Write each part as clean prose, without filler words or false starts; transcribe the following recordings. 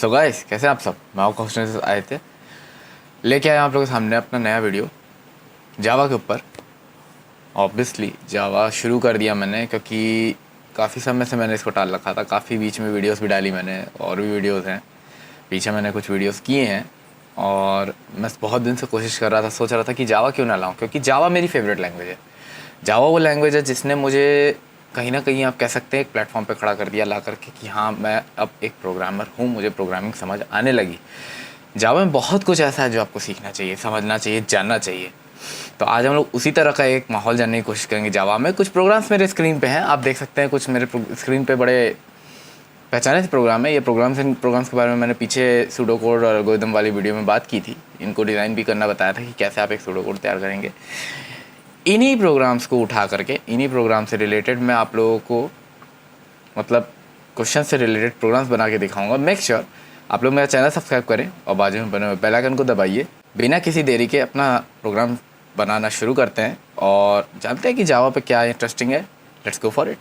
So guys, कैसे आप सब? मैं आपको क्वेश्चन से आए थे लेके आए आप लोगों के सामने अपना नया वीडियो जावा के ऊपर। ऑब्वियसली जावा शुरू कर दिया मैंने क्योंकि काफ़ी समय से मैंने इसको टाल रखा था। काफ़ी बीच में वीडियोस भी डाली मैंने, और भी वीडियोस हैं पीछे, मैंने कुछ वीडियोस किए हैं। और मैं बहुत दिन से कोशिश कर रहा था, सोच रहा था कि जावा क्यों ना लाऊं, क्योंकि जावा मेरी फेवरेट लैंग्वेज है। जावा वो लैंग्वेज है जिसने मुझे कहीं ना कहीं आप कह सकते हैं एक प्लेटफॉर्म पे खड़ा कर दिया ला करके कि हाँ, मैं अब एक प्रोग्रामर हूँ, मुझे प्रोग्रामिंग समझ आने लगी। जावा में बहुत कुछ ऐसा है जो आपको सीखना चाहिए, समझना चाहिए, जानना चाहिए। तो आज हम लोग उसी तरह का एक माहौल जानने की कोशिश करेंगे। जावा में कुछ प्रोग्राम्स मेरे स्क्रीन पे हैं, आप देख सकते हैं। कुछ मेरे स्क्रीन पे बड़े पहचाने से प्रोग्राम है। ये प्रोग्राम्स के बारे में मैंने पीछे सूडो कोड और एल्गोरिथम वाली वीडियो में बात की थी। इनको डिज़ाइन भी करना बताया था कि कैसे आप एक सूडो कोड तैयार करेंगे। इन्हीं प्रोग्राम्स को उठा करके, इन्हीं प्रोग्राम से रिलेटेड मैं आप लोगों को मतलब क्वेश्चन से रिलेटेड प्रोग्राम्स बना के दिखाऊंगा। मेक श्योर आप लोग मेरा चैनल सब्सक्राइब करें और बाजू में बने हुए बेल आइकन को दबाइए। बिना किसी देरी के अपना प्रोग्राम बनाना शुरू करते हैं और जानते हैं कि जावा पे क्या इंटरेस्टिंग है। Let's go for it.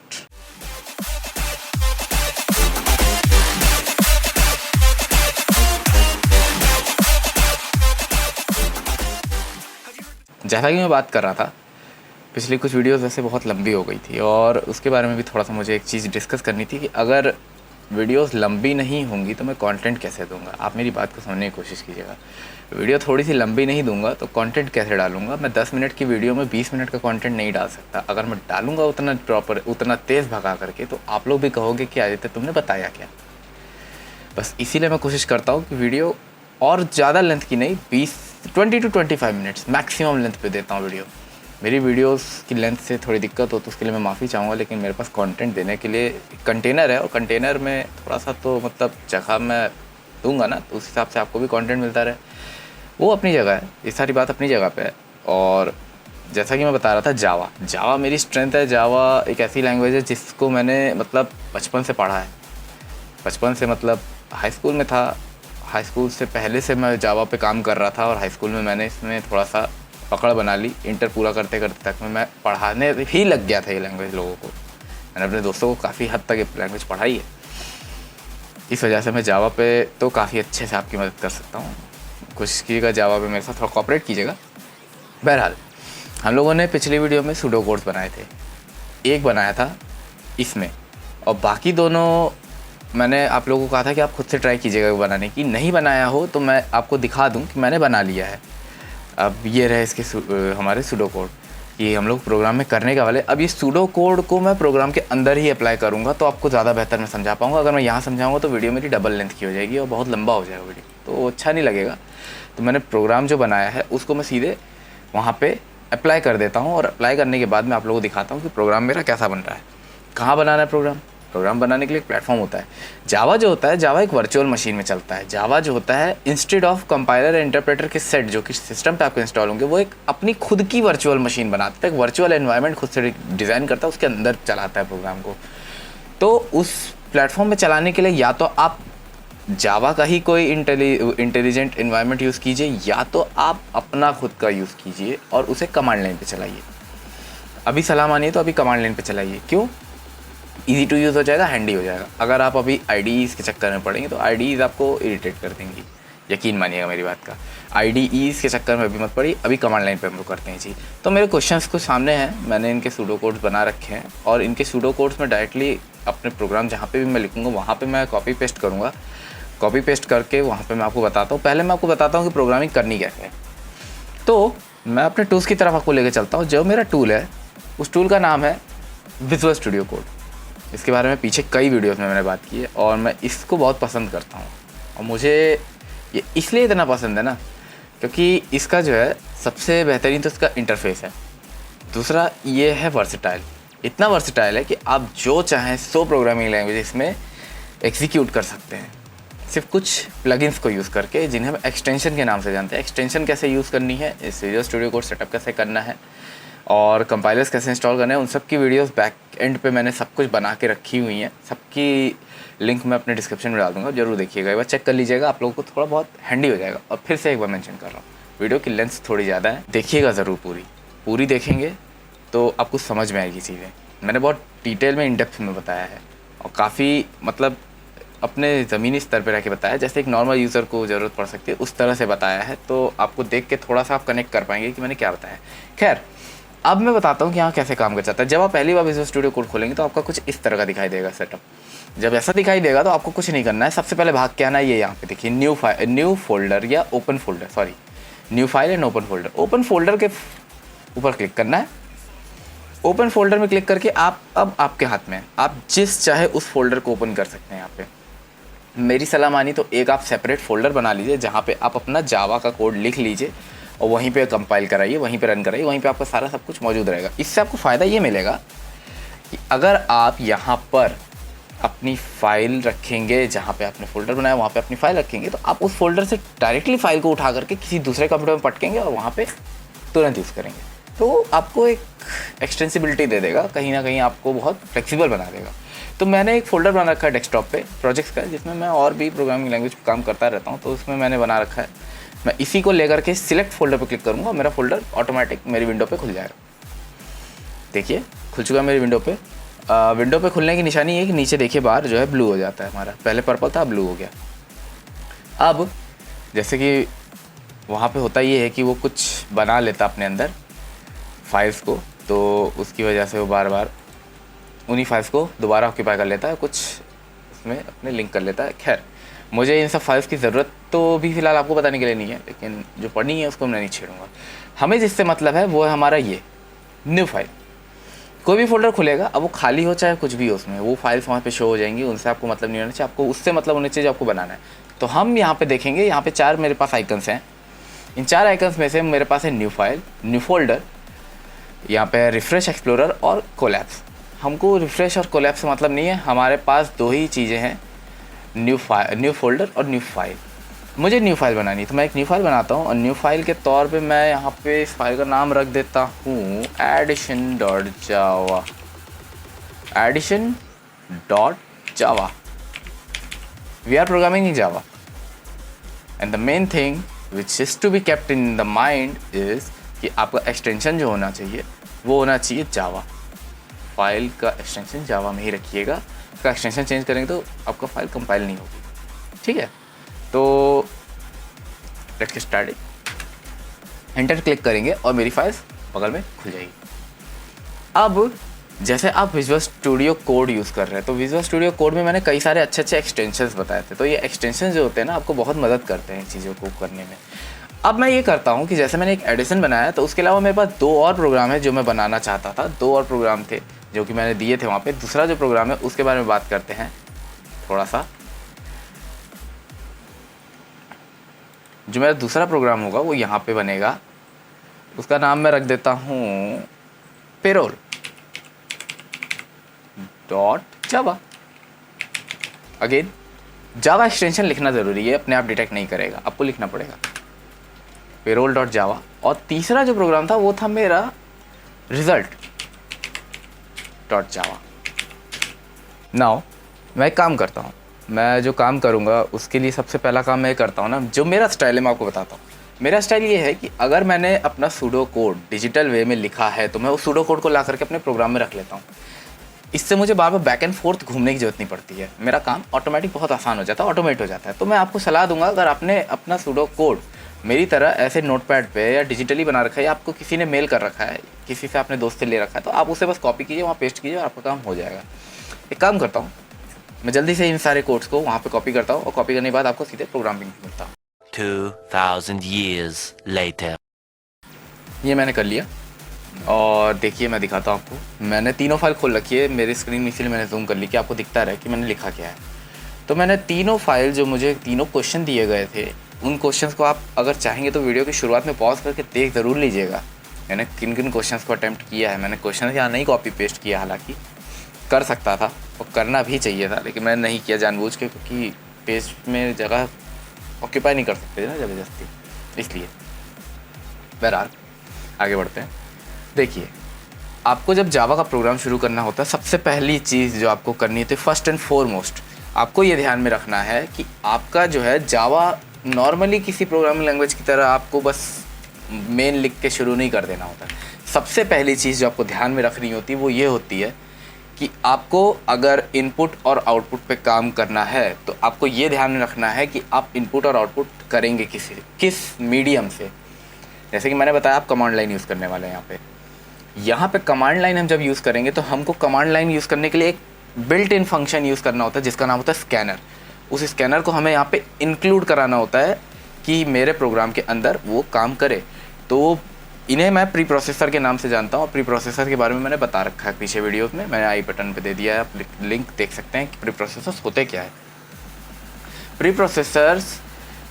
जैसा कि मैं बात कर रहा था, पिछली कुछ वीडियोस वैसे बहुत लंबी हो गई थी और उसके बारे में भी थोड़ा सा मुझे एक चीज़ डिस्कस करनी थी कि अगर वीडियोस लंबी नहीं होंगी तो मैं कंटेंट कैसे दूंगा। आप मेरी बात को समझने की कोशिश कीजिएगा। वीडियो थोड़ी सी लंबी नहीं दूंगा तो कंटेंट कैसे डालूंगा। मैं 10 मिनट की वीडियो में 20 मिनट का कंटेंट नहीं डाल सकता। अगर मैं डालूंगा उतना प्रॉपर, उतना तेज़ भगा करके, तो आप लोग भी कहोगे कि आदित्य तुमने बताया क्या। बस इसीलिए मैं कोशिश करता हूँ कि वीडियो और ज़्यादा लेंथ की नहीं, 20 to 25 मिनट्स मैक्सिमम लेंथ पे देता हूँ वीडियो। मेरी वीडियोस की लेंथ से थोड़ी दिक्कत हो तो उसके लिए मैं माफ़ी चाहूँगा, लेकिन मेरे पास कंटेंट देने के लिए कंटेनर है और कंटेनर में थोड़ा सा तो मतलब जगह मैं दूंगा ना, तो उस हिसाब से आपको भी कंटेंट मिलता रहे। वो अपनी जगह है, ये सारी बात अपनी जगह पे है। और जैसा कि मैं बता रहा था, जावा मेरी स्ट्रेंथ है। जावा एक ऐसी लैंग्वेज है जिसको मैंने मतलब बचपन से पढ़ा है। बचपन से मतलब हाई स्कूल में था, हाई स्कूल से पहले से मैं जावा पे काम कर रहा था और हाई स्कूल में मैंने इसमें थोड़ा सा पकड़ बना ली। इंटर पूरा करते करते तक में मैं पढ़ाने ही लग गया था ये लैंग्वेज लोगों को। मैंने अपने दोस्तों को काफ़ी हद तक ये लैंग्वेज पढ़ाई है। इस वजह से मैं जावा पे तो काफ़ी अच्छे से आपकी मदद कर सकता हूँ। कोशिश कीजिएगा जावा पे मेरे साथ थोड़ा कॉपरेट कीजिएगा। बहरहाल, हम लोगों ने पिछली वीडियो में सूडो कोड्स बनाए थे। एक बनाया था इसमें और बाकी दोनों मैंने आप लोगों को कहा था कि आप खुद से ट्राई कीजिएगा बनाने की। नहीं बनाया हो तो मैं आपको दिखा दूं कि मैंने बना लिया है। अब ये रहे इसके हमारे सूडो कोड, ये हम लोग प्रोग्राम में करने के वाले। अब ये सूडो कोड को मैं प्रोग्राम के अंदर ही अप्लाई करूँगा तो आपको ज़्यादा बेहतर मैं समझा पाऊँगा। अगर मैं यहाँ समझाऊँगा तो वीडियो मेरी डबल लेंथ की हो जाएगी और बहुत लंबा हो जाएगा वीडियो, तो अच्छा नहीं लगेगा। तो मैंने प्रोग्राम जो बनाया है उसको मैं सीधे वहाँ पर अप्लाई कर देता हूँ और अप्लाई करने के बाद मैं आप लोगों को दिखाता हूँ कि प्रोग्राम मेरा कैसा बन रहा है। कहाँ बनाना है प्रोग्राम बनाने के लिए एक प्लेटफॉर्म होता है। जावा जो होता है, जावा एक वर्चुअल मशीन में चलता है। जावा जो होता है, instead of compiler and interpreter के सेट जो कि सिस्टम पे आपको इंस्टॉल होंगे, वो एक अपनी खुद की वर्चुअल मशीन बनाता है। एक वर्चुअल एनवायरनमेंट खुद से डिज़ाइन करता है, उसके अंदर चलाता है प्रोग्राम को। तो उस प्लेटफॉर्म में चलाने के लिए या तो आप जावा का ही कोई इंटेलिजेंट एनवायरनमेंट यूज़ कीजिए, या तो आप अपना खुद का यूज़ कीजिए और उसे कमांड लाइन पर चलाइए। अभी सलाह मानिए तो अभी कमांड लाइन पर चलाइए। क्यों? ईजी टू यूज़ हो जाएगा, हैंडी हो जाएगा। अगर आप अभी आईडीईज़ के चक्कर में पड़ेंगे तो आईडीईज़ आपको इरिटेट कर देंगी, यकीन मानिएगा मेरी बात का। आईडीईज़ के चक्कर में अभी मत पड़ी, अभी कमांड लाइन पे हम लोग करते हैं जी। तो मेरे क्वेश्चंस कुछ सामने हैं, मैंने इनके सूडो कोड्स बना रखे हैं और इनके सूडो कोड्स में डायरेक्टली अपने प्रोग्राम जहाँ पे भी मैं लिखूँगा वहाँ पे मैं कॉपी पेस्ट करूँगा। कॉपी पेस्ट करके वहाँ पे मैं आपको बताता हूँ। पहले मैं आपको बताता हूँ कि प्रोग्रामिंग करनी कैसे है। तो मैं अपने टूल्स की तरफ आपको लेकर चलता हूँ। जो मेरा टूल है उस टूल का नाम है विजुअल स्टूडियो कोड। इसके बारे में पीछे कई वीडियोस में मैंने बात की है और मैं इसको बहुत पसंद करता हूँ। और मुझे ये इसलिए इतना पसंद है ना, क्योंकि इसका जो है सबसे बेहतरीन तो इसका इंटरफेस है। दूसरा ये है वर्सेटाइल। इतना वर्सेटाइल है कि आप जो चाहें सो प्रोग्रामिंग लैंग्वेज इसमें एग्जीक्यूट कर सकते हैं, सिर्फ कुछ प्लगइन्स को यूज़ करके, जिन्हें हम एक्सटेंशन के नाम से जानते हैं। एक्सटेंशन कैसे यूज़ करनी है, इस विजुअल स्टूडियो कोड सेटअप कैसे करना है और कंपाइलर्स कैसे इंस्टॉल करने हैं, उन सब की वीडियोस बैक एंड पे मैंने सब कुछ बना के रखी हुई हैं। सबकी लिंक मैं अपने डिस्क्रिप्शन में डाल दूँगा, जरूर देखिएगा, एक बार चेक कर लीजिएगा। आप लोगों को थोड़ा बहुत हैंडी हो जाएगा। और फिर से एक बार मेंशन कर रहा हूँ, वीडियो की लेंथ थोड़ी ज़्यादा है, देखिएगा ज़रूर। पूरी देखेंगे तो आपको समझ में आएगी चीज़ें। मैंने बहुत डिटेल में इन डेप्थ में बताया है और काफ़ी मतलब अपने ज़मीनी स्तर पे रह के बताया, जैसे एक नॉर्मल यूज़र को ज़रूरत पड़ सकती है उस तरह से बताया है, तो आपको देख के थोड़ा सा आप कनेक्ट कर पाएंगे कि मैंने क्या बताया। खैर, अब मैं बताता हूँ कि यहाँ कैसे काम कर जाता है। जब आप पहली बार विजुअल स्टूडियो कोड खोलेंगे तो आपका कुछ इस तरह का दिखाई देगा सेटअप। जब ऐसा दिखाई देगा तो आपको कुछ नहीं करना है, सबसे पहले भाग के आना है, ये यहाँ पे देखिए न्यू फोल्डर या open folder, sorry new file and open folder. Open folder के ऊपर क्लिक करना है। ओपन फोल्डर में क्लिक करके आप अब आपके हाथ में है, आप जिस चाहे उस फोल्डर को ओपन कर सकते हैं। यहाँ पे मेरी सलाह मानी तो एक आप सेपरेट फोल्डर बना लीजिए जहाँ पे आप अपना जावा का कोड लिख लीजिए और वहीं पे कंपाइल कराइए, वहीं पे रन कराइए, वहीं पे आपका सारा सब कुछ मौजूद रहेगा। इससे आपको फ़ायदा ये मिलेगा कि अगर आप यहाँ पर अपनी फ़ाइल रखेंगे, जहाँ पे आपने फ़ोल्डर बनाया वहाँ पे अपनी फ़ाइल रखेंगे, तो आप उस फोल्डर से डायरेक्टली फ़ाइल को उठा करके किसी दूसरे कंप्यूटर में पटकेंगे और वहाँ पे तुरंत यूज़ करेंगे। तो आपको एक एक्सटेंसिबिलिटी दे देगा, कहीं ना कहीं आपको बहुत फ्लेक्सिबल बना देगा। तो मैंने एक फ़ोल्डर बना रखा है डेस्कटॉप पे प्रोजेक्ट्स का, जिसमें मैं और भी प्रोग्रामिंग लैंग्वेज पर काम करता रहता हूँ, तो उसमें मैंने बना रखा है। मैं इसी को लेकर के सिलेक्ट फोल्डर पर क्लिक करूँगा, मेरा फोल्डर ऑटोमेटिक मेरी विंडो पे खुल जाएगा। देखिए खुल चुका है मेरी विंडो पे। विंडो पे खुलने की निशानी है कि नीचे देखिए बाहर जो है ब्लू हो जाता है हमारा, पहले पर्पल था ब्लू हो गया। अब जैसे कि वहाँ पे होता ये है कि वो कुछ बना लेता अपने अंदर फाइल्स को, तो उसकी वजह से वो बार बार उन्हीं फाइल्स को दोबारा ऑक्यूपाई कर लेता है, कुछ उसमें अपने लिंक कर लेता है। खैर, मुझे इन सब फाइल्स की ज़रूरत तो भी फ़िलहाल आपको बताने के लिए नहीं है, लेकिन जो पढ़नी है उसको मैं नहीं छेड़ूंगा। हमें जिससे मतलब है वो है हमारा ये न्यू फाइल। कोई भी फोल्डर खुलेगा, अब वो खाली हो चाहे कुछ भी हो, उसमें वो फाइल्स वहाँ पे शो हो जाएंगी, उनसे आपको मतलब नहीं होना चाहिए, आपको उससे मतलब होना चाहिए जो आपको बनाना है। तो हम यहाँ पे देखेंगे, यहाँ पे 4 मेरे पास आइकन्स हैं। इन 4 आइकन्स में से मेरे पास है न्यू फाइल, न्यू फोल्डर, यहाँ पे रिफ्रेश एक्सप्लोरर और कोलैप्स। हमको रिफ्रेश और कोलैप्स से मतलब नहीं है, हमारे पास 2 ही चीज़ें हैं, न्यू फोल्डर और न्यू फाइल। मुझे न्यू फाइल बनानी है तो मैं एक न्यू फाइल बनाता हूँ, और न्यू फाइल के तौर पे मैं यहाँ पे इस फाइल का नाम रख देता हूँ addition.java। addition.java। we are programming in Java and the main thing which is to be kept in the mind is कि आपका एक्सटेंशन जो होना चाहिए वो होना चाहिए जावा। फाइल का एक्सटेंशन जावा में ही रखिएगा, उसका एक्सटेंशन चेंज करेंगे तो आपका फाइल कंपाइल नहीं होगी। ठीक है, तो let's get started. Enter click करेंगे और मेरी फाइल्स बगल में खुल जाएगी। अब जैसे आप विजुअल स्टूडियो कोड यूज़ कर रहे हैं, तो विजुअल स्टूडियो कोड में मैंने कई सारे अच्छे एक्सटेंशंस बताए थे, तो ये एक्सटेंशन जो होते हैं ना आपको बहुत मदद करते हैं इन चीज़ों को करने में। अब मैं ये करता हूँ कि जैसे मैंने एक एडिशन बनाया, तो उसके अलावा मेरे पास 2 और प्रोग्राम है जो मैं बनाना चाहता था। 2 और प्रोग्राम थे जो कि मैंने दिए थे वहाँ पे। दूसरा जो प्रोग्राम है उसके बारे में बात करते हैं थोड़ा सा। जो मेरा दूसरा प्रोग्राम होगा वो यहाँ पे बनेगा, उसका नाम मैं रख देता हूँ payroll.java। अगेन जावा एक्सटेंशन लिखना ज़रूरी है, अपने आप डिटेक्ट नहीं करेगा, आपको लिखना पड़ेगा payroll.java। और तीसरा जो प्रोग्राम था वो था मेरा result.java। नाउ मैं एक काम करता हूँ, मैं जो काम करूँगा उसके लिए सबसे पहला काम मैं करता हूँ ना, जो मेरा स्टाइल है मैं आपको बताता हूँ। मेरा स्टाइल ये है कि अगर मैंने अपना सूडो कोड डिजिटल वे में लिखा है तो मैं उस सूडो कोड को ला करके अपने प्रोग्राम में रख लेता हूँ। इससे मुझे बार बार बैक एंड फोर्थ घूमने की जरूरत नहीं पड़ती है, मेरा काम ऑटोमेटिक बहुत आसान हो जाता है, ऑटोमेट हो जाता है। तो मैं आपको सलाह दूंगा, अगर आपने अपना सूडो कोड मेरी तरह ऐसे नोटपैड पे या डिजिटली बना रखा है, या आपको किसी ने मेल कर रखा है, किसी से आपने दोस्त से ले रखा है, तो आप उसे बस कॉपी कीजिए, वहाँ पेस्ट कीजिए और आपका काम हो जाएगा। एक काम करता हूँ, मैं जल्दी से इन सारे कोड्स को वहाँ पे कॉपी करता हूँ और कॉपी करने के बाद आपको सीधे प्रोग्रामिंग मिलता हूँ। 2000 years later। ये मैंने कर लिया और देखिए मैं दिखाता हूँ आपको। मैंने तीनों फाइल खोल रखी है मेरी स्क्रीन में, इसीलिए मैंने जूम कर ली कि आपको दिखता रहे कि मैंने लिखा क्या है। तो मैंने तीनों फाइल, जो मुझे तीनों क्वेश्चन दिए गए थे, उन क्वेश्चंस को आप अगर चाहेंगे तो वीडियो की शुरुआत में पॉज करके देख ज़रूर लीजिएगा मैंने किन किन क्वेश्चंस को अटैम्प्ट किया है। मैंने क्वेश्चन यहाँ नहीं कॉपी पेस्ट किया, हालांकि कर सकता था और करना भी चाहिए था, लेकिन मैंने नहीं किया जानबूझ के, क्योंकि पेज में जगह ऑक्यूपाई नहीं कर सकते ना ज़बरदस्ती, इसलिए। बहरहाल आगे बढ़ते हैं। देखिए, आपको जब जावा का प्रोग्राम शुरू करना होता है, सबसे पहली चीज़ जो आपको करनी होती है, फर्स्ट एंड फॉरमोस्ट आपको ये ध्यान में रखना है कि आपका जो है जावा नॉर्मली किसी प्रोग्रामिंग लैंग्वेज की तरह आपको बस मेन लिख के शुरू नहीं कर देना होता है। सबसे पहली चीज़ जो आपको ध्यान में रखनी होती है वो ये होती है कि आपको अगर इनपुट और आउटपुट पे काम करना है तो आपको ये ध्यान में रखना है कि आप इनपुट और आउटपुट करेंगे किस मीडियम से। जैसे कि मैंने बताया आप कमांड लाइन यूज़ करने वाले हैं यहाँ पे कमांड लाइन हम जब यूज़ करेंगे तो हमको कमांड लाइन यूज़ करने के लिए एक बिल्ट इन फंक्शन यूज़ करना होता है जिसका नाम होता है स्कैनर। उस स्कैनर को हमें यहाँ पे इंक्लूड कराना होता है कि मेरे प्रोग्राम के अंदर वो काम करे। तो इन्हें मैं प्री प्रोसेसर के नाम से जानता हूँ और प्री प्रोसेसर के बारे में मैंने बता रखा है पीछे वीडियोस में, मैंने आई बटन पे दे दिया है, आप लिंक देख सकते हैं कि प्री प्रोसेसर्स होते क्या है। प्री प्रोसेसर्स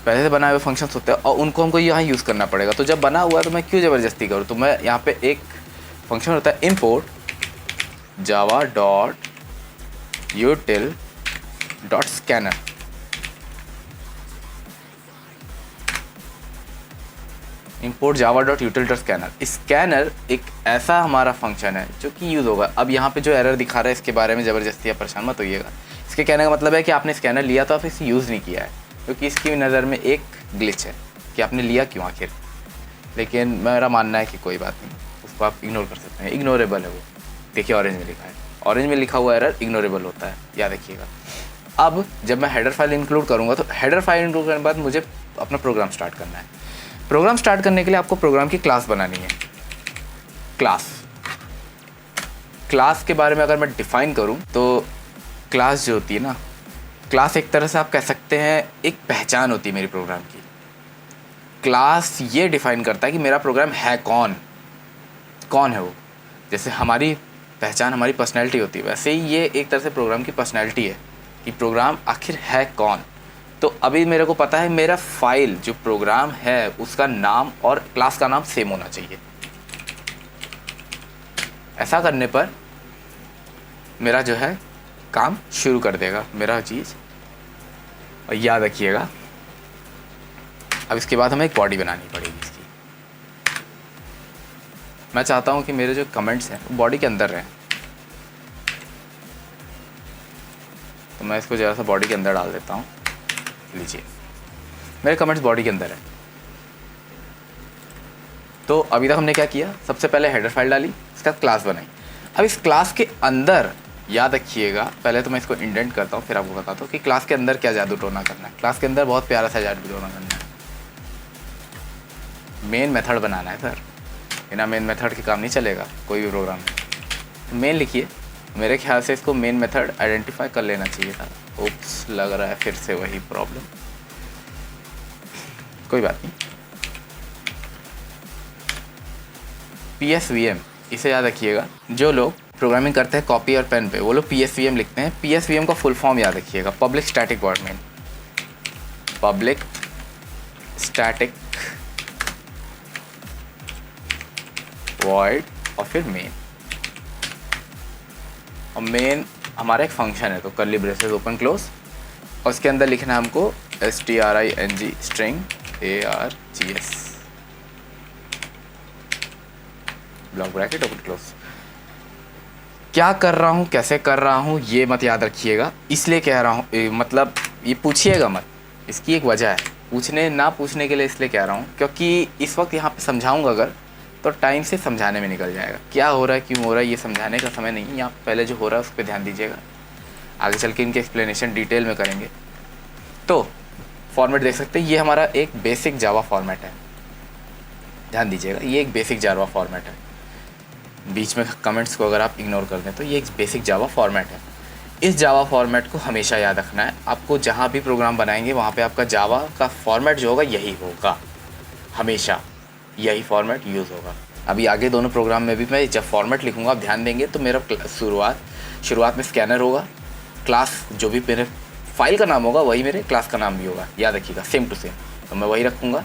पहले से बनाए हुए फंक्शंस होते हैं और उनको हमको यहाँ यूज़ करना पड़ेगा। तो जब बना हुआ है तो मैं क्यों ज़बरदस्ती करूँ, तो मैं यहाँ पे एक फंक्शन होता है import java dot util dot scanner. import java dot util dot scanner. Scanner एक ऐसा हमारा फंक्शन है जो कि यूज़ होगा। अब यहाँ पे जो एरर दिखा रहा है इसके बारे में ज़बरदस्ती आप परेशान मत होइएगा। इसके कहने का मतलब है कि आपने स्कैनर लिया तो आप इसे यूज़ नहीं किया है, क्योंकि इसकी नज़र में एक ग्लिच है कि आपने लिया क्यों आखिर। लेकिन मेरा मानना है कि कोई बात नहीं, उसको आप इग्नोर कर सकते हैं, इग्नोरेबल है वो। देखिए ऑरेंज में लिखा है, ऑरेंज में लिखा हुआ एरर इग्नोरेबल होता है, याद रखिएगा। अब जब मैं हेडर फाइल इंक्लूड करूँगा तो हेडर फाइल इंक्लूड करने के बाद मुझे अपना प्रोग्राम स्टार्ट करना है। प्रोग्राम स्टार्ट करने के लिए आपको प्रोग्राम की क्लास बनानी है। क्लास के बारे में अगर मैं डिफ़ाइन करूँ तो क्लास जो होती है ना, क्लास एक तरह से आप कह सकते हैं एक पहचान होती है मेरी प्रोग्राम की। क्लास ये डिफ़ाइन करता है कि मेरा प्रोग्राम है कौन है वो। जैसे हमारी पहचान हमारी पर्सनैलिटी होती है, वैसे ही ये एक तरह से प्रोग्राम की पर्सनैलिटी है कि प्रोग्राम आखिर है कौन। तो अभी मेरे को पता है मेरा फाइल जो प्रोग्राम है उसका नाम और क्लास का नाम सेम होना चाहिए। ऐसा करने पर मेरा जो है काम शुरू कर देगा मेरा चीज़। और याद रखिएगा अब इसके बाद हमें एक बॉडी बनानी पड़ेगी इसकी। मैं चाहता हूँ कि मेरे जो कमेंट्स हैं वो बॉडी के अंदर रहें, तो मैं इसको ज़रा सा बॉडी के अंदर डाल देता हूँ। लीजिए मेरे कमेंट्स बॉडी के अंदर है। तो अभी तक हमने क्या किया, सबसे पहले हेडर फाइल डाली, इसका क्लास बनाई। अब इस क्लास के अंदर याद रखिएगा, पहले तो मैं इसको इंडेंट करता हूँ फिर आपको बताता हूँ कि क्लास के अंदर क्या जादू टोना करना है। क्लास के अंदर बहुत प्यारा सा जादू टोना करना है। मेन मेथड बनाना है सर, बिना मेन मेथड के काम नहीं चलेगा कोई भी प्रोग्राम में। मेन लिखिए, मेरे ख्याल से इसको मेन मेथड आइडेंटिफाई कर लेना चाहिए था। ओप्स, लग रहा है फिर से वही प्रॉब्लम, कोई बात नहीं। PSVM, इसे याद रखिएगा। जो लोग प्रोग्रामिंग करते हैं कॉपी और पेन पे वो लोग PSVM लिखते हैं। PSVM का फुल फॉर्म याद रखिएगा, public static void main. Public static void और फिर मेन। और मेन हमारा एक फंक्शन है तो कर्ली ब्रेसेस ओपन क्लोज, और उसके अंदर लिखना है हमको string string args block bracket open close. क्या कर रहा हूँ, कैसे कर रहा हूँ ये मत याद रखिएगा, इसलिए कह रहा हूँ, मतलब ये पूछिएगा मत, इसकी एक वजह है। पूछने ना पूछने के लिए इसलिए कह रहा हूँ क्योंकि इस वक्त यहाँ पे समझाऊँगा अगर तो टाइम से समझाने में निकल जाएगा। क्या हो रहा है, क्यों हो रहा है, ये समझाने का समय नहीं है। यहाँ पहले जो हो रहा है उस पर ध्यान दीजिएगा, आगे चल के इनके एक्सप्लेनेशन डिटेल में करेंगे। तो फॉर्मेट देख सकते हैं, ये हमारा एक बेसिक जावा फॉर्मेट है। ध्यान दीजिएगा, ये एक बेसिक जावा फॉर्मेट है। बीच में कमेंट्स को अगर आप इग्नोर कर दें तो ये एक बेसिक जावा फॉर्मेट है। इस जावा फॉर्मेट को हमेशा याद रखना है आपको। जहाँ भी प्रोग्राम बनाएंगे वहाँ पे आपका जावा का फॉर्मेट जो होगा यही होगा, हमेशा यही फॉर्मेट यूज़ होगा। अभी आगे दोनों प्रोग्राम में भी मैं जब फॉर्मेट लिखूँगा आप ध्यान देंगे तो मेरा शुरुआत में स्कैनर होगा, क्लास जो भी मेरे फाइल का नाम होगा वही मेरे क्लास का नाम भी होगा, याद रखिएगा, सेम टू सेम। तो मैं वही रखूँगा।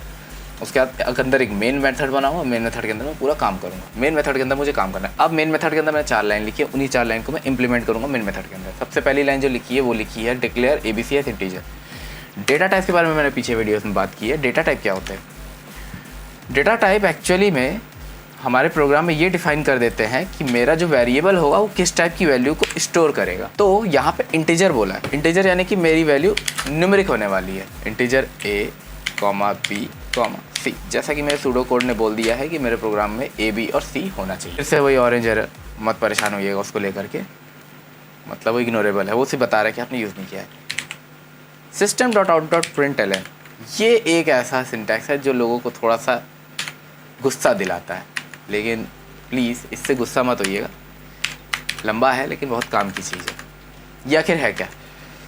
उसके बाद अंदर एक मेन मेथड बनाऊंगा, मेन मेथड के अंदर मैं पूरा काम करूँगा। मेन मेथड के अंदर मुझे काम करना है। अब मेन मेथड के अंदर मैंने 4 लाइन लिखी है, उन्हीं 4 लाइन को मैं इंप्लीमेंट करूँगा मेन मेथड के अंदर। सबसे पहली लाइन जो लिखी है वो लिखी है declare ABC as integer. Data type के बारे में मैंने पीछे वीडियोस में बात की है। डेटा टाइप क्या होता है? डेटा टाइप एक्चुअली में हमारे प्रोग्राम में ये डिफाइन कर देते हैं कि मेरा जो वेरिएबल होगा वो किस टाइप की वैल्यू को स्टोर करेगा। तो यहाँ पे इंटीजर बोला है, इंटीजर यानी कि मेरी वैल्यू न्यूमेरिक होने वाली है। इंटीजर A, B, C, जैसा कि मेरे सूडो कोड ने बोल दिया है कि मेरे प्रोग्राम में A, B और C होना चाहिए। फिर से वही ऑरेंज एरर, मत परेशान होइएगा उसको लेकर के। मतलब वो इग्नोरेबल है, वो सिर्फ बता रहा है कि आपने यूज़ नहीं किया है। system.out.println ये एक ऐसा सिंटैक्स है जो लोगों को थोड़ा सा गुस्सा दिलाता है, लेकिन प्लीज़ इससे गुस्सा मत होइएगा, लंबा है लेकिन बहुत काम की चीज़ है। ये आखिर है क्या?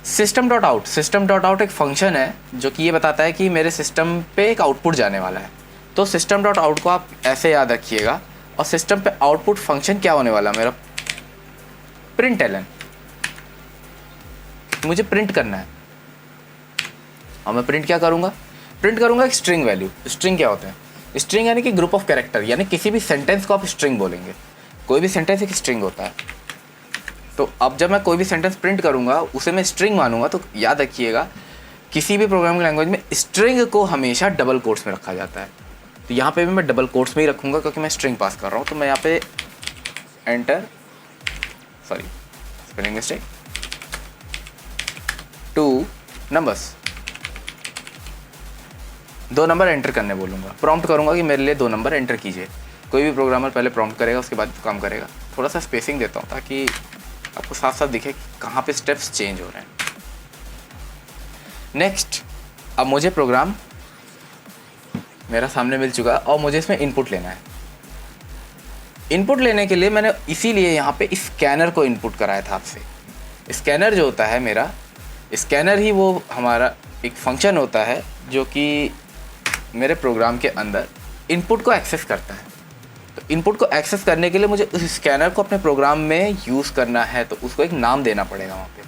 system.out एक फंक्शन है जो कि ये बताता है कि मेरे सिस्टम पे एक आउटपुट जाने वाला है। तो system.out को आप ऐसे याद रखिएगा, और सिस्टम पे आउटपुट फंक्शन क्या होने वाला मेरा? println। मुझे प्रिंट करना है, और मैं प्रिंट क्या करूँगा? प्रिंट करूँगा एक स्ट्रिंग वैल्यू। स्ट्रिंग क्या होते हैं? स्ट्रिंग यानी कि ग्रुप ऑफ कैरेक्टर, यानी किसी भी सेंटेंस को आप स्ट्रिंग बोलेंगे। कोई भी सेंटेंस एक स्ट्रिंग होता है। तो अब जब मैं कोई भी सेंटेंस प्रिंट करूँगा उसे मैं स्ट्रिंग मानूंगा। तो याद रखिएगा, किसी भी प्रोग्रामिंग लैंग्वेज में स्ट्रिंग को हमेशा डबल कोट्स में रखा जाता है। तो यहाँ पे भी मैं डबल कोट्स में ही रखूँगा क्योंकि मैं स्ट्रिंग पास कर रहा हूँ। तो मैं यहाँ पे spelling mistake 2 numbers, 2 number enter करने बोलूँगा। प्रॉम्प्ट करूँगा कि मेरे लिए 2 नंबर एंटर कीजिए। कोई भी प्रोग्रामर पहले प्रॉम्प्ट करेगा, उसके बाद काम करेगा। थोड़ा सा स्पेसिंग देता हूँ ताकि आपको साफ साफ दिखे कि कहाँ पे स्टेप्स चेंज हो रहे हैं। नेक्स्ट, अब मुझे प्रोग्राम मेरा सामने मिल चुका है और मुझे इसमें इनपुट लेना है। इनपुट लेने के लिए मैंने इसीलिए यहाँ पे स्कैनर को इनपुट कराया था आपसे। स्कैनर जो होता है मेरा, स्कैनर ही वो हमारा एक फंक्शन होता है जो कि मेरे प्रोग्राम के अंदर इनपुट को एक्सेस करता है। तो इनपुट को एक्सेस करने के लिए मुझे उस स्कैनर को अपने प्रोग्राम में यूज़ करना है, तो उसको एक नाम देना पड़ेगा। वहाँ पे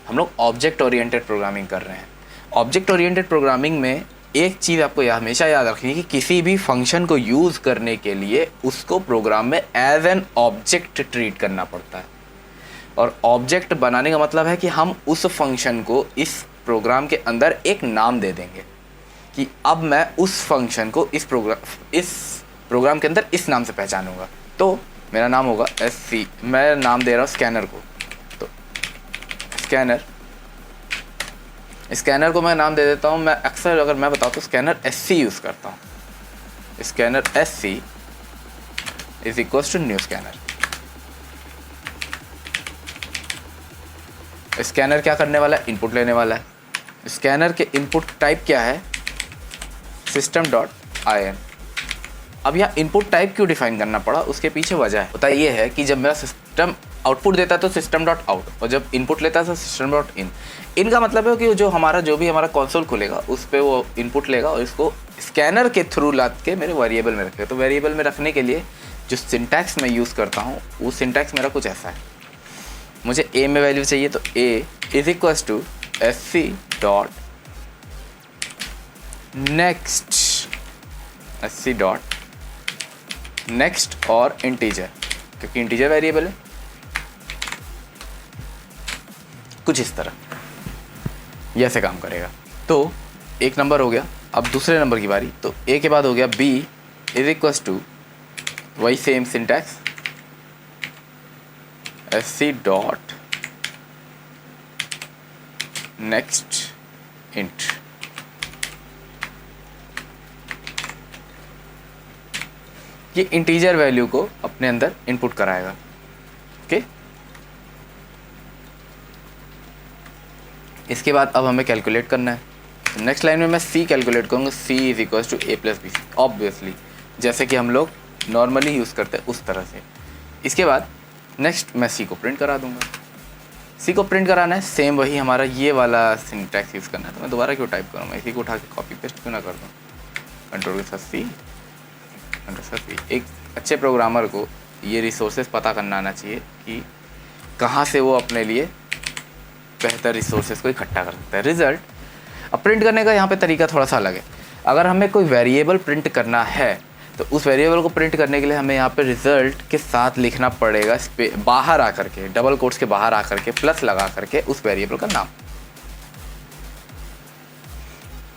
हम लोग ऑब्जेक्ट ओरिएंटेड प्रोग्रामिंग कर रहे हैं। ऑब्जेक्ट ओरिएंटेड प्रोग्रामिंग में एक चीज़ आपको हमेशा याद रखनी है कि किसी भी फंक्शन को यूज़ करने के लिए उसको प्रोग्राम में एज एन ऑब्जेक्ट ट्रीट करना पड़ता है। और ऑब्जेक्ट बनाने का मतलब है कि हम उस फंक्शन को इस प्रोग्राम के अंदर एक नाम दे देंगे कि अब मैं उस फंक्शन को इस प्रोग्राम के अंदर इस नाम से पहचानूंगा। तो मेरा नाम होगा SC, मैं नाम दे रहा हूँ स्कैनर को। तो स्कैनर को मैं नाम दे देता हूँ। मैं अक्सर अगर मैं बताऊँ तो स्कैनर SC यूज़ करता हूँ। Scanner SC is equals to new scanner. Scanner क्या करने वाला है? इनपुट लेने वाला है। स्कैनर के इनपुट टाइप क्या है? system.in। अब यहाँ इनपुट टाइप क्यों डिफाइन करना पड़ा, उसके पीछे वजह है। होता ये है कि जब मेरा सिस्टम आउटपुट देता है तो system.out, और जब इनपुट लेता है तो system.in। इनका मतलब है कि जो भी हमारा कंसोल खुलेगा उस पर वो इनपुट लेगा और इसको स्कैनर के थ्रू लाद के मेरे वेरिएबल में रखेगा। तो वेरिएबल में रखने के लिए जो सिंटैक्स मैं यूज़ करता हूँ वो सिंटैक्स मेरा कुछ ऐसा है। मुझे a में वैल्यू चाहिए तो a is equals to SC dot next, SC dot next और इंटीजर, क्योंकि इंटीजर वेरिएबल है। कुछ इस तरह ये ऐसे काम करेगा। तो एक नंबर हो गया, अब दूसरे नंबर की बारी। तो a के बाद हो गया b इज इक्वल्स टू वही same syntax SC dot next int. ये इंटीजर वैल्यू को अपने अंदर इनपुट कराएगा। ओके, इसके बाद अब हमें कैलकुलेट करना है। नेक्स्ट लाइन में मैं c कैलकुलेट करूँगा। c is equals to a plus b, obviously जैसे कि हम लोग नॉर्मली यूज़ करते हैं उस तरह से। इसके बाद नेक्स्ट मैं c को प्रिंट करा दूंगा। c को प्रिंट कराना है, सेम वही हमारा ये वाला सिंटैक्स यूज़ करना है। तो मैं दोबारा क्यों टाइप करूँ, मैं इसी को उठा के कॉपी पेस्ट क्यों ना कर दूँ। कंट्रोल के साथ c। एक अच्छे प्रोग्रामर को ये रिसोर्सेज पता करना आना चाहिए कि कहाँ से वो अपने लिए बेहतर रिसोर्सेज को इकट्ठा कर सकता है। रिज़ल्ट अब प्रिंट करने का यहाँ पे तरीका थोड़ा सा अलग है। अगर हमें कोई वेरिएबल प्रिंट करना है तो उस वेरिएबल को प्रिंट करने के लिए हमें यहाँ पे रिज़ल्ट के साथ लिखना पड़ेगा बाहर आकर के, डबल कोट्स के बाहर आकर के प्लस लगा करके उस वेरिएबल का नाम।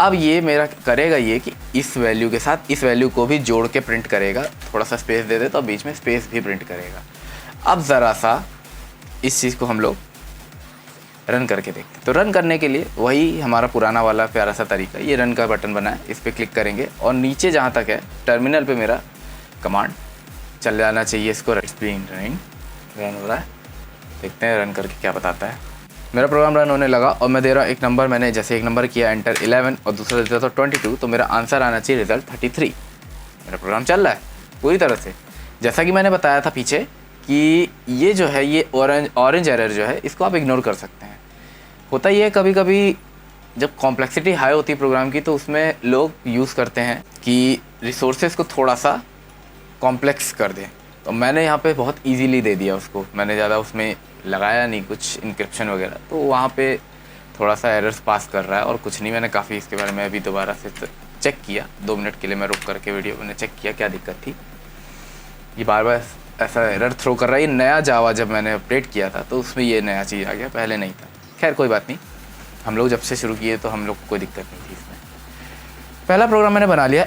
अब ये मेरा करेगा ये कि इस वैल्यू के साथ इस वैल्यू को भी जोड़ के प्रिंट करेगा। थोड़ा सा स्पेस दे दे तो बीच में स्पेस भी प्रिंट करेगा। अब ज़रा सा इस चीज़ को हम लोग रन करके देखते हैं। तो रन करने के लिए वही हमारा पुराना वाला प्यारा सा तरीका, ये रन का बटन बना है, इस पर क्लिक करेंगे और नीचे जहाँ तक है टर्मिनल पे मेरा कमांड चल जाना चाहिए। इसको रन हो रहा है। देखते हैं रन करके क्या बताता है। मेरा प्रोग्राम रन होने लगा और मैं दे रहा हूँ एक नंबर। मैंने जैसे एक नंबर किया एंटर 11 और दूसरा देता था 22, तो मेरा आंसर आना चाहिए रिजल्ट 33। मेरा प्रोग्राम चल रहा है पूरी तरह से। जैसा कि मैंने बताया था पीछे कि ये जो है ये ऑरेंज एरर जो है इसको आप इग्नोर कर सकते हैं। होता ये है कभी कभी जब कॉम्प्लेक्सिटी हाई होती है प्रोग्राम की, तो उसमें लोग यूज़ करते हैं कि रिसोर्सेज को थोड़ा सा कॉम्प्लेक्स कर दें। तो मैंने यहाँ पे बहुत इजीली दे दिया उसको, मैंने ज़्यादा उसमें लगाया नहीं कुछ इंक्रिप्शन वगैरह, तो वहाँ पे थोड़ा सा एरर्स पास कर रहा है और कुछ नहीं। मैंने काफ़ी इसके बारे में अभी दोबारा से चेक किया, 2 मिनट के लिए मैं रुक करके वीडियो मैंने चेक किया क्या दिक्कत थी। ये बार बार ऐसा एरर थ्रो कर रहा है। ये नया जावा जब मैंने अपडेट किया था तो उसमें ये नया चीज़ आ गया, पहले नहीं था। खैर कोई बात नहीं, हम लोग जब से शुरू किए तो हम लोग को कोई दिक्कत नहीं थी इसमें। पहला प्रोग्राम मैंने बना लिया।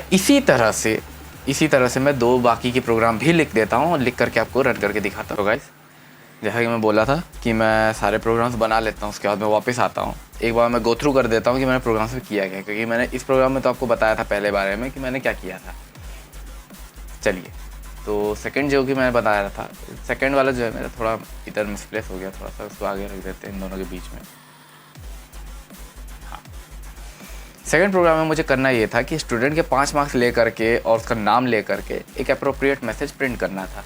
इसी तरह से मैं 2 बाकी के प्रोग्राम भी लिख देता हूँ और लिख करके आपको रन करके दिखाता हूँ। गाइस जैसा कि मैं बोला था कि मैं सारे प्रोग्राम्स बना लेता हूँ, उसके बाद मैं वापस आता हूँ। एक बार मैं गो थ्रू कर देता हूँ कि मैंने प्रोग्राम्स में किया क्या, क्योंकि मैंने इस प्रोग्राम में तो आपको बताया था पहले बारे में कि मैंने क्या किया था। चलिए, तो सेकंड जो कि मैंने बताया था, सेकंड वाला जो है मेरा थोड़ा इधर मिसप्लेस हो गया, थोड़ा सा उसको आगे रख देते हैं इन दोनों के बीच में। हाँ, सेकंड प्रोग्राम में मुझे करना ये था कि स्टूडेंट के 5 मार्क्स ले करके और उसका नाम ले करके एक अप्रोप्रिएट मैसेज प्रिंट करना था।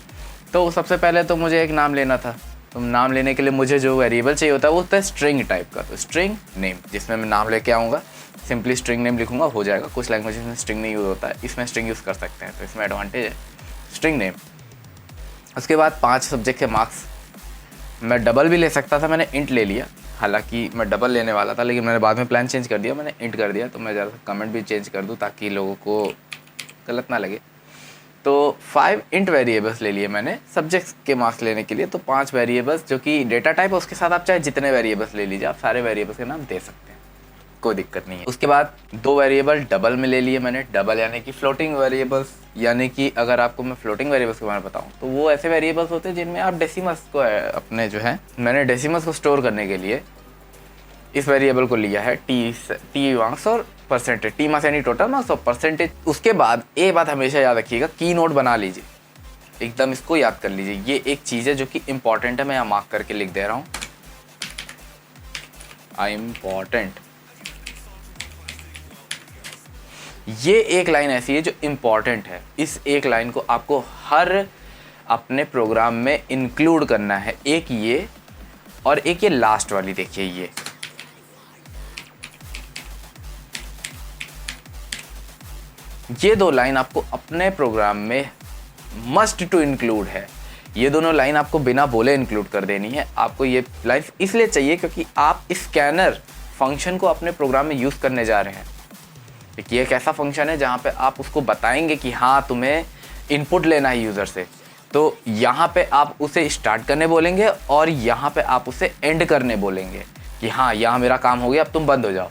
तो सबसे पहले तो मुझे एक नाम लेना था। तो नाम लेने के लिए मुझे जो वेरिएबल चाहिए होता है वो होता है स्ट्रिंग टाइप का, तो स्ट्रिंग नेम, जिसमें मैं नाम लेके आऊँगा, सिंपली स्ट्रिंग नेम लिखूंगा, हो जाएगा। कुछ लैंग्वेजेस में स्ट्रिंग नहीं यूज़ होता है, इसमें स्ट्रिंग यूज़ कर सकते हैं, तो इसमें एडवांटेज है स्ट्रिंग नेम। उसके बाद 5 सब्जेक्ट के मार्क्स, मैं डबल भी ले सकता था, मैंने इंट ले लिया। हालांकि मैं डबल लेने वाला था लेकिन मैंने बाद में प्लान चेंज कर दिया, मैंने इंट कर दिया। तो मैं ज़्यादा कमेंट भी चेंज कर दूँ ताकि लोगों को गलत ना लगे। तो 5 इंट वेरिएबल्स ले लिए मैंने सब्जेक्ट्स के मार्क्स लेने के लिए। तो 5 वेरिएबल्स जो कि डेटा टाइप है, उसके साथ आप चाहे जितने वेरिएबल्स ले लीजिए, आप सारे वेरिएबल्स के नाम दे सकते हैं, कोई दिक्कत नहीं है। उसके बाद 2 वेरिएबल डबल में ले लिए मैंने। डबल यानी कि फ्लोटिंग वेरिएबल्स, यानी कि अगर आपको मैं फ्लोटिंग वेरिएबल्स के बारे में बताऊं तो वो ऐसे वेरिएबल्स होते हैं जिनमें आप डेसिमल्स को अपने जो है, मैंने डेसिमल्स को स्टोर करने के लिए इस वेरिएबल को लिया है टी मार्क्स और परसेंटेज। टी मार्क्स यानी टोटल मार्क्स और परसेंटेज। उसके बाद एक बात हमेशा याद रखिएगा, की नोट बना लीजिए, एकदम इसको याद कर लीजिए। ये एक चीज़ है जो कि इम्पॉर्टेंट है, मैं यहाँ मार्क करके लिख दे रहा हूँ, इम्पॉर्टेंट। ये एक लाइन ऐसी है जो इम्पॉर्टेंट है। इस एक लाइन को आपको हर अपने प्रोग्राम में इंक्लूड करना है। एक ये और एक ये लास्ट वाली, देखिए ये 2 लाइन आपको अपने प्रोग्राम में मस्ट टू इंक्लूड है। ये दोनों लाइन आपको बिना बोले इंक्लूड कर देनी है। आपको ये लाइन इसलिए चाहिए क्योंकि आप स्कैनर फंक्शन को अपने प्रोग्राम में यूज़ करने जा रहे हैं। ये एक ऐसा फंक्शन है जहाँ पे आप उसको बताएंगे कि हाँ तुम्हें इनपुट लेना है यूज़र से, तो यहाँ पे आप उसे स्टार्ट करने बोलेंगे और यहाँ पे आप उसे एंड करने बोलेंगे कि हाँ यहाँ मेरा काम हो गया, अब तुम बंद हो जाओ।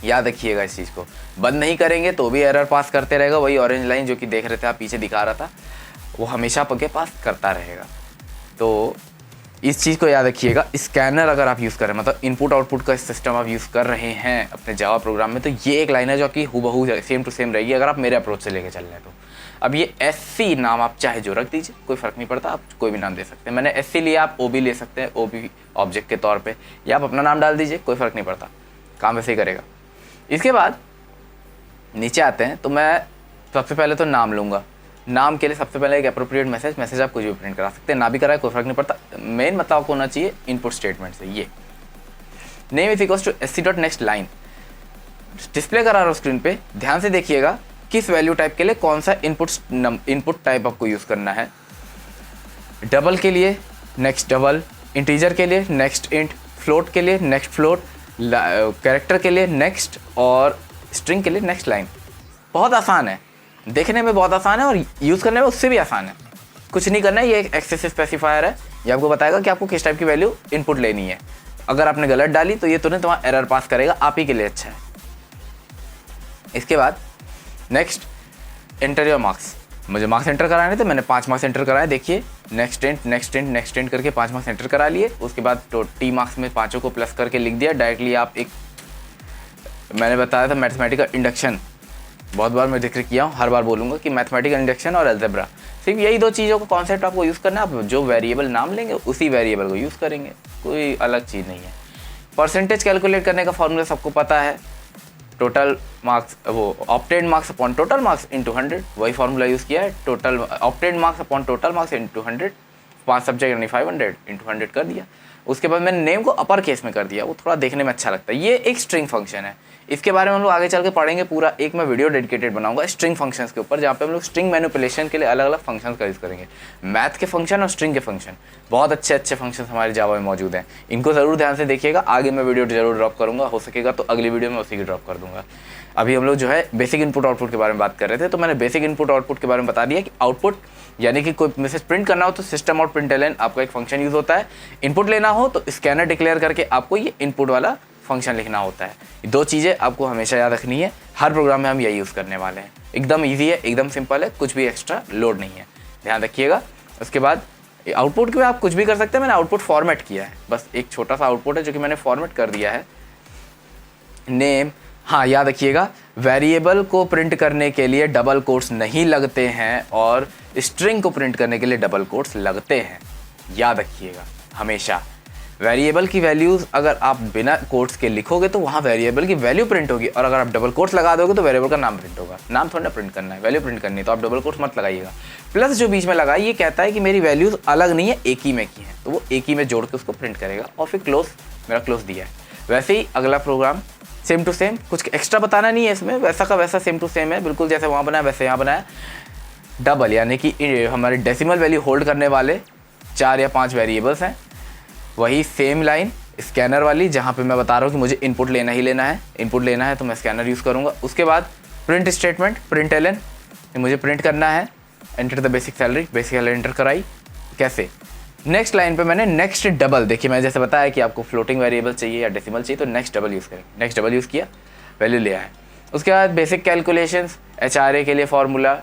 याद रखिएगा इस चीज़ को। बंद नहीं करेंगे तो भी एरर पास करते रहेगा। वही ऑरेंज लाइन जो कि देख रहे थे आप, पीछे दिखा रहा था, वो हमेशा पके पास करता रहेगा। तो इस चीज़ को याद रखिएगा। स्कैनर अगर आप यूज़ करें, मतलब इनपुट आउटपुट का सिस्टम आप यूज़ कर रहे हैं अपने जावा प्रोग्राम में, तो ये एक लाइन है जो कि हूबहू सेम टू सेम रहेगी अगर आप मेरे अप्रोच से लेके चल रहे हैं तो। अब ये SC नाम आप चाहे जो रख दीजिए, कोई फ़र्क नहीं पड़ता, आप कोई भी नाम दे सकते हैं। मैंने SC लिया, आप OB ले सकते हैं, OB ऑब्जेक्ट के तौर पे, या आप अपना नाम डाल दीजिए, कोई फ़र्क नहीं पड़ता, काम वैसे ही करेगा। इसके बाद नीचे आते हैं तो मैं सबसे पहले तो नाम लूँगा। नाम के लिए सबसे पहले एक अप्रोप्रिएट मैसेज आप कुछ भी प्रिंट करा सकते हैं, ना भी कराए कोई फ़र्क नहीं पड़ता। मेन मतलब आपको होना चाहिए इनपुट स्टेटमेंट से ये name is equals to SC.next line display करा रहा हूँ स्क्रीन पे। ध्यान से देखिएगा किस वैल्यू टाइप के लिए कौन सा इनपुट टाइप आपको यूज़ करना है। डबल के लिए नेक्स्ट डबल, इंटीजर के लिए नेक्स्ट इंट, फ्लोट के लिए नेक्स्ट फ्लोट, कैरेक्टर के लिए नेक्स्ट और स्ट्रिंग के लिए नेक्स्ट लाइन। बहुत आसान है, देखने में बहुत आसान है और यूज़ करने में उससे भी आसान है। कुछ नहीं करना है, ये एक एक्सेस स्पेसिफायर है, ये आपको बताएगा कि आपको किस टाइप की वैल्यू इनपुट लेनी है। अगर आपने गलत डाली तो ये तुरंत वहाँ एरर पास करेगा, आप ही के लिए अच्छा है। इसके बाद नेक्स्ट एंटर योर मार्क्स। मुझे मार्क्स एंटर कराने थे, मैंने 5 मार्क्स एंटर कराए। देखिए नेक्स्ट इंट करके 5 मार्क्स एंटर करा लिए। उसके बाद तो टी मार्क्स में 5 को प्लस करके लिख दिया डायरेक्टली। आप एक, मैंने बताया था मैथमेटिकल इंडक्शन, बहुत बार मैं जिक्र किया हूँ, हर बार बोलूँगा कि मैथमेटिकल इंडक्शन और अलजेब्रा सिर्फ यही दो चीज़ों का कॉन्सेप्ट आपको यूज़ करना है। आप जो वेरिएबल नाम लेंगे उसी वेरिएबल को यूज़ करेंगे, कोई अलग चीज़ नहीं है। परसेंटेज कैलकुलेट करने का फॉर्मूला सबको पता है, टोटल मार्क्स वो obtained marks upon total marks into 100, वही फॉर्मूला यूज़ किया है। Total obtained marks upon total marks into 100, 5 subject यानी 500 इंटू 100 कर दिया। उसके बाद मैंने नेम को अपर केस में कर दिया, वो थोड़ा देखने में अच्छा लगता है। ये एक स्ट्रिंग फंक्शन है, इसके बारे में हम लोग आगे चल के पढ़ेंगे। पूरा एक मैं वीडियो डेडिकेटेड बनाऊंगा स्ट्रिंग फंक्शंस के ऊपर, जहाँ पे हम लोग स्ट्रिंग मैनिपुलेशन के लिए अलग अलग फंक्शंस का यूज़ करेंगे। मैथ के फंक्शन और स्ट्रिंग के फंक्शन, बहुत अच्छे अच्छे फंक्शन हमारे जावा में मौजूद हैं, इनको ज़रूर ध्यान से देखिएगा। आगे मैं वीडियो जरूर ड्रॉप करूँगा, हो सकेगा तो अगली वीडियो में उसी की ड्रॉप कर दूँगा। अभी हम लोग जो है बेसिक इनपुट आउटपुट के बारे में बात कर रहे थे, तो मैंने बेसिक इनपुट आउटपुट के बारे में बता दिया कि आउटपुट यानी कि कोई मैसेज प्रिंट करना हो तो सिस्टम और प्रिंटलन आपका एक फंक्शन यूज़ होता है। इनपुट लेना हो तो स्कैनर डिक्लेयर करके आपको ये इनपुट वाला फंक्शन लिखना होता है। दो चीज़ें आपको हमेशा याद रखनी है, हर प्रोग्राम में हम यही यूज़ करने वाले हैं। एकदम ईजी है, एकदम सिंपल है, कुछ भी एक्स्ट्रा लोड नहीं है, ध्यान रखिएगा। उसके बाद आउटपुट के आप कुछ भी कर सकते हैं, मैंने आउटपुट फॉर्मेट किया है, बस एक छोटा सा आउटपुट है जो कि मैंने फॉर्मेट कर दिया है। नेम, हाँ याद रखिएगा, वेरिएबल को प्रिंट करने के लिए डबल कोट्स नहीं लगते हैं और स्ट्रिंग को प्रिंट करने के लिए डबल कोट्स लगते हैं, याद रखिएगा हमेशा। वेरिएबल की वैल्यूज़ अगर आप बिना कोट्स के लिखोगे तो वहाँ वेरिएबल की वैल्यू प्रिंट होगी, और अगर आप डबल कोट्स लगा दोगे तो वेरिएबल का नाम प्रिंट होगा। नाम थोड़ा ना प्रिंट करना है, वैल्यू प्रिंट करनी है, तो आप डबल कोट्स मत लगाइएगा। प्लस जो बीच में लगा ये कहता है कि मेरी वैल्यूज़ अलग नहीं है, एक ही में की हैं, तो वो एक ही में जोड़ के उसको प्रिंट करेगा। और फिर क्लोज, मेरा क्लोज दिया है। वैसे ही अगला प्रोग्राम सेम टू सेम, कुछ एक्स्ट्रा बताना नहीं है इसमें, वैसा का वैसा सेम टू सेम है, बिल्कुल जैसे वहाँ बनाया वैसे यहाँ बनाया। डबल यानी कि हमारे डेसिमल वैल्यू होल्ड करने वाले 4 या 5 वेरिएबल्स हैं। वही सेम लाइन स्कैनर वाली, जहाँ पे मैं बता रहा हूँ कि मुझे इनपुट लेना ही लेना है, इनपुट लेना है तो मैं स्कैनर यूज़ करूँगा। उसके बाद प्रिंट स्टेटमेंट, प्रिंट एलन, मुझे प्रिंट करना है, enter the basic salary enter कराई। कैसे? नेक्स्ट लाइन पे मैंने नेक्स्ट डबल, देखिए मैं जैसे बताया कि आपको फ्लोटिंग वेरिएबल चाहिए या डेसिमल चाहिए तो नेक्स्ट डबल यूज़ करेंगे। नेक्स्ट डबल यूज़ किया, वैल्यू ले आए। उसके बाद बेसिक कैलकुलेशंस, HRA के लिए फार्मूला,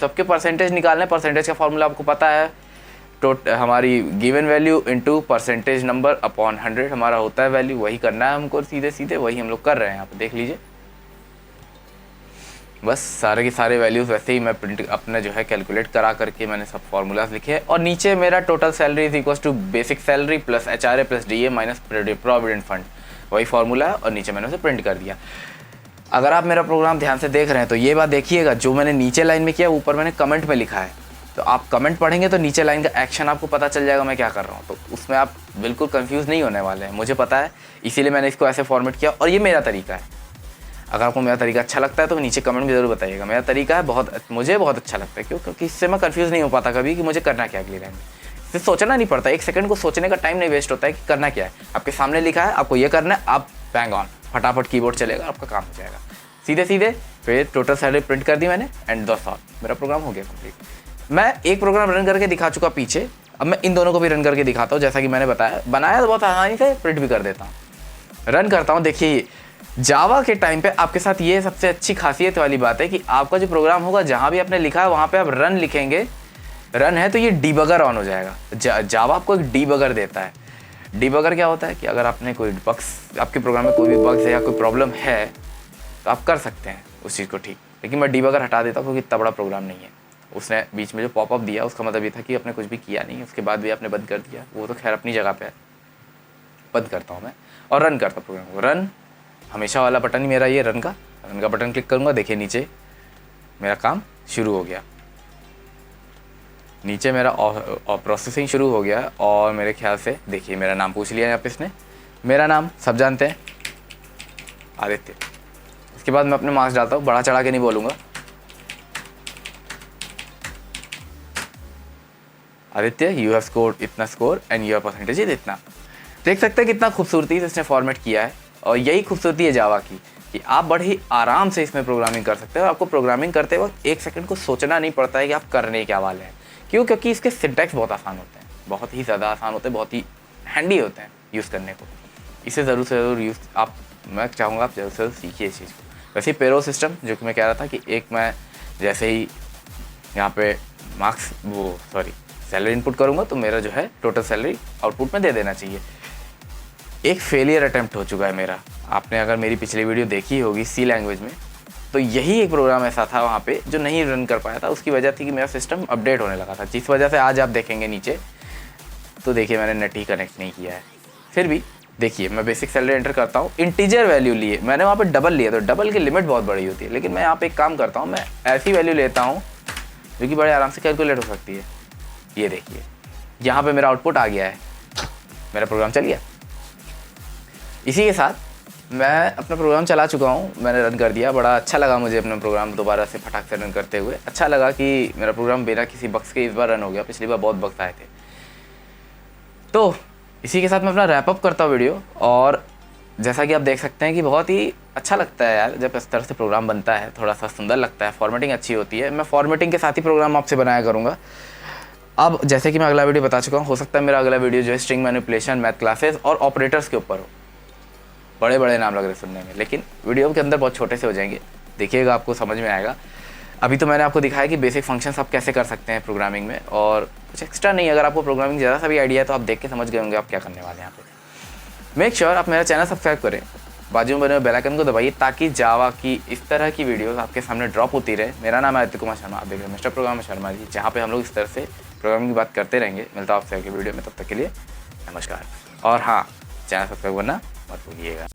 सबके परसेंटेज निकालना है। परसेंटेज का फार्मूला आपको पता है, हमारी given value into percentage number upon 100 हमारा होता है वैल्यू, वही करना है हमको सीधे सीधे, वही हम लोग कर रहे हैं। यहाँ पे देख लीजिए, बस सारे के सारे वैल्यूज़ वैसे ही मैं प्रिंट अपने जो है कैलकुलेट करा करके मैंने सब फार्मूलाज लिखे हैं। और नीचे मेरा total salary is equal to basic salary plus HRA plus DA minus provident fund, वही फार्मूला है, और नीचे मैंने उसे प्रिंट कर दिया। अगर आप मेरा प्रोग्राम ध्यान से देख रहे हैं तो ये बात देखिएगा, जो मैंने नीचे लाइन में किया ऊपर मैंने कमेंट में लिखा है, तो आप कमेंट पढ़ेंगे तो नीचे लाइन का एक्शन आपको पता चल जाएगा मैं क्या कर रहा हूँ, तो उसमें आप बिल्कुल कंफ्यूज नहीं होने वाले हैं, मुझे पता है, इसीलिए मैंने इसको ऐसे फॉर्मेट किया। और ये मेरा तरीका है, अगर आपको मेरा तरीका अच्छा लगता है तो नीचे कमेंट में ज़रूर बताइएगा। मेरा तरीका है मुझे बहुत अच्छा लगता है, क्यों? क्योंकि इससे मैं कंफ्यूज नहीं हो पाता कभी कि मुझे करना क्या अगली लाइन में। इससे सोचना नहीं पड़ता, 1 सेकंड को सोचने का टाइम नहीं वेस्ट होता है कि करना क्या है। आपके सामने लिखा है, आपको ये करना है, आप बैंग ऑन, फटाफट कीबोर्ड चलेगा, आपका काम हो जाएगा सीधे सीधे। फिर टोटल सैलरी प्रिंट कर दी मैंने, एंड दैट्स ऑल, मेरा प्रोग्राम हो गया कंप्लीट। मैं एक प्रोग्राम रन करके दिखा चुका पीछे, अब मैं इन दोनों को भी रन करके दिखाता हूँ। जैसा कि मैंने बताया, बनाया तो बहुत आसानी से, प्रिंट भी कर देता हूँ, रन करता हूँ। देखिए जावा के टाइम पे आपके साथ ये सबसे अच्छी खासियत वाली बात है कि आपका जो प्रोग्राम होगा, जहाँ भी आपने लिखा है वहाँ पे आप रन लिखेंगे, रन है तो ये डीबगर ऑन हो जाएगा। जावा आपको एक डीबगर देता है। डीबगर क्या होता है कि अगर आपने कोई बग्स, आपके प्रोग्राम में कोई भी बग्स है या कोई प्रॉब्लम है तो आप कर सकते हैं उस चीज़ को ठीक। लेकिन मैं डीबगर हटा देता हूँ क्योंकि इतना बड़ा प्रोग्राम नहीं है। उसने बीच में जो पॉपअप दिया उसका मतलब ये था कि आपने कुछ भी किया नहीं, उसके बाद भी आपने बंद कर दिया, वो तो खैर अपनी जगह पे है। बंद करता हूँ मैं और रन करता हूँ प्रोग्राम को। रन हमेशा वाला बटन ही मेरा, ये रन का बटन क्लिक करूँगा, देखिए नीचे मेरा काम शुरू हो गया, नीचे मेरा प्रोसेसिंग शुरू हो गया। और मेरे ख्याल से देखिए मेरा नाम पूछ लिया यहाँ पे इसने, मेरा नाम सब जानते हैं, आदित्य। इसके बाद मैं अपने मार्क्स डालता हूँ, बड़ा चढ़ा के नहीं बोलूँगा, आदित्य यू हैव स्कोर्ड इतना score and your percentage is इतना। देख सकते हैं कितना खूबसूरती से इसने फॉर्मेट किया है। और यही खूबसूरती है जावा की कि आप बड़े ही आराम से इसमें प्रोग्रामिंग कर सकते हो। आपको प्रोग्रामिंग करते वक्त 1 सेकंड को सोचना नहीं पड़ता है कि आप करने क्या वाले हैं। क्यों? क्योंकि इसके सिंटैक्स बहुत आसान होते हैं, बहुत ही ज़्यादा आसान होते हैं, बहुत ही हैंडी होते हैं यूज़ करने को। इसे ज़रूर से ज़रूर यूज़ आप, मैं चाहूँगा आप ज़रूर से ज़रूर सीखिए इस चीज़ को। वैसे ही पेरोल सिस्टम, जो कि मैं कह रहा था कि एक मैं जैसे ही यहाँ पे सैलरी इनपुट करूँगा तो मेरा जो है टोटल सैलरी आउटपुट में दे देना चाहिए। एक फेलियर अटैम्प्ट हो चुका है मेरा। आपने अगर मेरी पिछली वीडियो देखी होगी सी लैंग्वेज में, तो यही एक प्रोग्राम ऐसा था वहाँ पे जो नहीं रन कर पाया था। उसकी वजह थी कि मेरा सिस्टम अपडेट होने लगा था, जिस वजह से आज आप देखेंगे नीचे तो देखिए मैंने नेट ही कनेक्ट नहीं किया है। फिर भी देखिए मैं बेसिक सैलरी एंटर करता हूँ, इंटीजर वैल्यू लिए मैंने वहाँ पे डबल लिया, तो डबल की लिमिट बहुत बड़ी होती है, लेकिन मैं यहाँ पे एक काम करता हूँ, मैं ऐसी वैल्यू लेता हूँ जो कि बड़े आराम से कैलकुलेट हो सकती है। ये देखिए यहाँ पे मेरा आउटपुट आ गया है, मेरा प्रोग्राम चल गया। इसी के साथ मैं अपना प्रोग्राम चला चुका हूँ, मैंने रन कर दिया। बड़ा अच्छा लगा मुझे अपना प्रोग्राम दोबारा से फटाक से रन करते हुए। अच्छा लगा कि मेरा प्रोग्राम बिना किसी बग्स के इस बार रन हो गया, पिछली बार बहुत बग्स आए थे। तो इसी के साथ मैं अपना रैप अप करता हूँ वीडियो। और जैसा कि आप देख सकते हैं कि बहुत ही अच्छा लगता है यार जब इस तरह से प्रोग्राम बनता है, थोड़ा सा सुंदर लगता है, फॉर्मेटिंग अच्छी होती है। मैं फॉर्मेटिंग के साथ ही प्रोग्राम आपसे बनाया करूँगा। अब जैसे कि मैं अगला वीडियो बता चुका हूँ, हो सकता है मेरा अगला वीडियो जो है स्ट्रिंग मैनिपुलेशन, मैथ क्लासेस और ऑपरेटर्स के ऊपर हो। बड़े बड़े नाम लग रहे सुनने में, लेकिन वीडियो के अंदर बहुत छोटे से हो जाएंगे, देखिएगा आपको समझ में आएगा। अभी तो मैंने आपको दिखाया कि बेसिक फंक्शंस आप कैसे कर सकते हैं प्रोग्रामिंग में, और कुछ एक्स्ट्रा नहीं। अगर आपको प्रोग्रामिंग ज़्यादा सा भी आइडिया है तो आप देख के समझ गए होंगे आप क्या करने वाले हैं यहाँ पे। मेक श्योर आप मेरा चैनल सब्सक्राइब करें, बाजू में बने हुए बेल आइकन को दबाइए ताकि जावा की इस तरह की वीडियोस आपके सामने ड्रॉप होती रहे। मेरा नाम है आदित्य कुमार शर्मा, आप देख रहे हैं मिस्टर प्रोग्रामर शर्मा जी, जहाँ पे हम लोग इस तरह से प्रोग्रामिंग की बात करते रहेंगे। मिलता हूँ आपसे अगले वीडियो में, तब तक के लिए नमस्कार। और हाँ, चैनल सब्सक्राइब करना मत भूलिएगा।